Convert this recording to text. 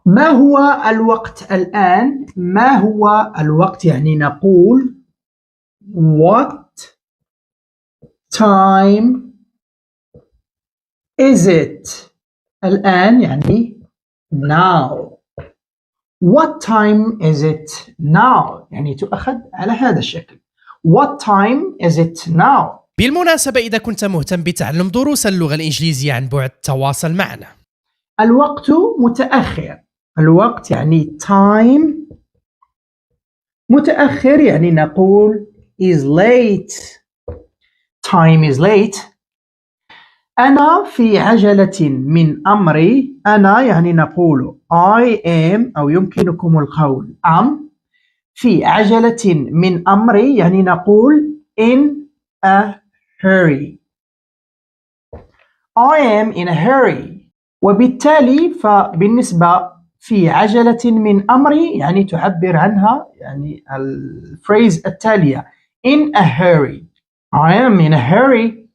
ما هو الوقت الآن؟ ما هو الوقت يعني نقول What time is it؟ الآن يعني now. What time is it now؟ يعني تؤخذ على هذا الشكل. What time is it now؟ بالمناسبة إذا كنت مهتم بتعلم دروس اللغة الإنجليزية عن بعد تواصل معنا. الوقت متأخر. الوقت يعني time. متأخر يعني نقول is late. Time is late. أنا في عجلة من أمري. أنا يعني نقول I am أو يمكنكم القول am. في عجلة من أمري يعني نقول in a hurry. I am in a hurry. وبالتالي فبالنسبة في عجلة من أمري يعني تعبر عنها يعني الفريز التالية in a hurry. I am in a hurry.